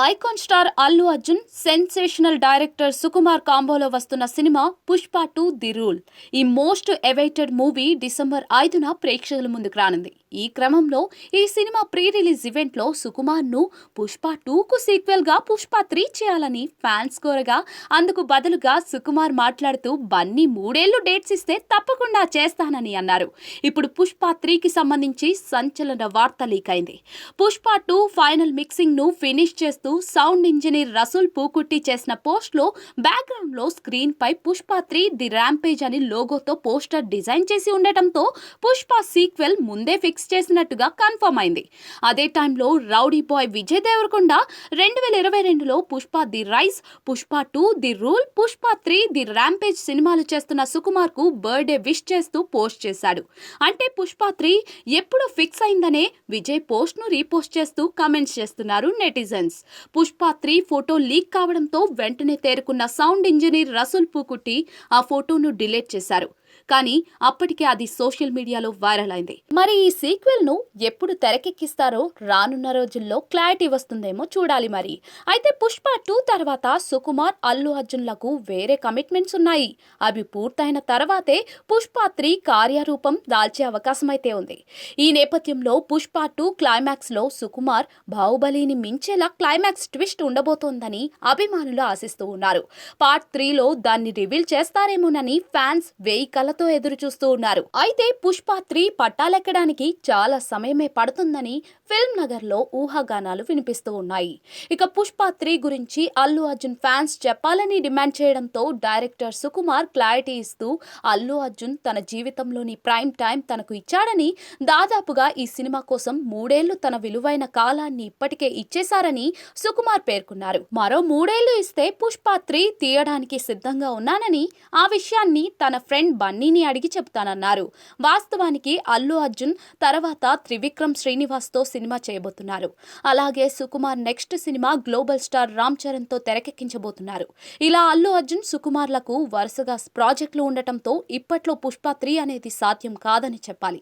Icon star Allu Arjun, sensational director Sukumar కాంబోలో వస్తున్న cinema Pushpa 2 the rule. ఈ మోస్ట్ అవైటెడ్ మూవీ డిసెంబర్ 5న ప్రేక్షకుల ముందుకు రానుంది. ఈ క్రమంలో ఈ సినిమా ప్రీ రిలీజ్ ఈవెంట్ లో సుకుమార్ ను పుష్ప 2కు సీక్వెల్ గా పుష్ప 3 చేయాలని ఫ్యాన్స్ కోరగా, అందుకు బదులుగా సుకుమార్ మాట్లాడుతూ బన్నీ 3 ఏళ్లు డేట్స్ ఇస్తే తప్పకుండా చేస్తానని అన్నారు. ఇప్పుడు పుష్ప 3కి సంబంధించి సంచలన వార్త లీక్ అయింది. పుష్ప 2 ఫైనల్ మిక్సింగ్ ను ఫినిష్ చేస్తూ సౌండ్ ఇంజనీర్ రసూల్ పూకుట్టి చేసిన పోస్ట్ లో బ్యాక్గ్రౌండ్ లో స్క్రీన్ పై పుష్ప 3 ది ర్యాంపేజ్ అని లోగోతో పోస్టర్ డిజైన్ చేసి ఉండటంతో పుష్ప సీక్వెల్ ముందే ఫిక్స్ చేసినట్టుగా కన్ఫర్మ్ అయింది. అదే టైంలో రౌడీ బాయ్ విజయ్ దేవరకొండ 2022లో Pushpa the rise, Pushpa 2 the rule, Pushpa 3 the rampage సినిమాలు చేస్తున్న సుకుమార్ కు బర్త్డే విష్ చేస్తూ పోస్ట్ చేశాడు. అంటే పుష్ప 3 ఎప్పుడు ఫిక్స్ అయిందనే విజయ్ పోస్ట్ ను రీపోస్ట్ చేస్తూ కామెంట్స్ చేస్తున్నారు నెటిజన్స్. పుష్ప 3 ఫోటో లీక్ కావడంతో వెంటనే తేరుకున్న సౌండ్ ఇంజనీర్ రసూల్ పూకుట్టి ఆ ఫోటోను డిలీట్ చేశారు. కానీ అప్పటికే అది సోషల్ మీడియాలో వైరల్ అయింది. మరి ఈ సీక్వెల్ ను ఎప్పుడు తెరకెక్కిస్తారో రానున్న రోజుల్లో క్లారిటీ వస్తుందేమో చూడాలి మరి. అయితే పుష్ప 2 తర్వాత సుకుమార్, అల్లు అర్జున్లకు వేరే కమిట్మెంట్స్ ఉన్నాయి. అవి పూర్తయిన తర్వాతే పుష్ప 3 కార్యరూపం దాల్చే అవకాశం అయితే ఉంది. ఈ నేపథ్యంలో పుష్ప 2 క్లైమాక్స్ లో సుకుమార్ బాహుబలిని మించేలా క్లైమాక్స్ ట్విస్ట్ ఉండబోతోందని అభిమానులు ఆశిస్తూ ఉన్నారు. పార్ట్ 3లో దాన్ని రివీల్ చేస్తారేమోనని ఫ్యాన్స్ వేయి కళ్ళతో ఎదురు చూస్తూ ఉన్నారు. అయితే పుష్ప 3 పట్టాలెక్కడానికి చాలా సమయమే పడుతుందని ఫిల్మ్ నగర్ లో ఊహాగానాలు వినిపిస్తూ ఉన్నాయి. ఇక పుష్ప 3 గురించి అల్లు అర్జున్ ఫ్యాన్స్ చెప్పాలని డిమాండ్ చేయడంతో డైరెక్టర్ సుకుమార్ క్లారిటీ ఇస్తూ అల్లు అర్జున్ తన జీవితంలోని ప్రైమ్ టైం తనకు ఇచ్చాడని, దాదాపుగా ఈ సినిమా కోసం 3 ఏళ్లు తన విలువైన కాలాన్ని ఇప్పటికే ఇచ్చేశారని సుకుమార్ పేర్కొన్నారు. మరో 3 ఏళ్లు ఇస్తే పుష్ప 3 తీయడానికి సిద్ధంగా ఉన్నానని, ఆ విషయాన్ని తన ఫ్రెండ్ బన్నీని అడిగి చెప్తానన్నారు. వాస్తవానికి అల్లు అర్జున్ తర్వాత త్రివిక్రమ్ శ్రీనివాస్ తో సినిమా చేయబోతున్నారు. అలాగే Sukumar next cinema global star Ram Charan తో తెరకెక్కించబోతున్నారు. ఇలా అల్లు అర్జున్, సుకుమార్లకు వరుసగా ప్రాజెక్టులు ఉండటంతో ఇప్పట్లో పుష్ప 3 అనేది సాధ్యం కాదని చెప్పాలి.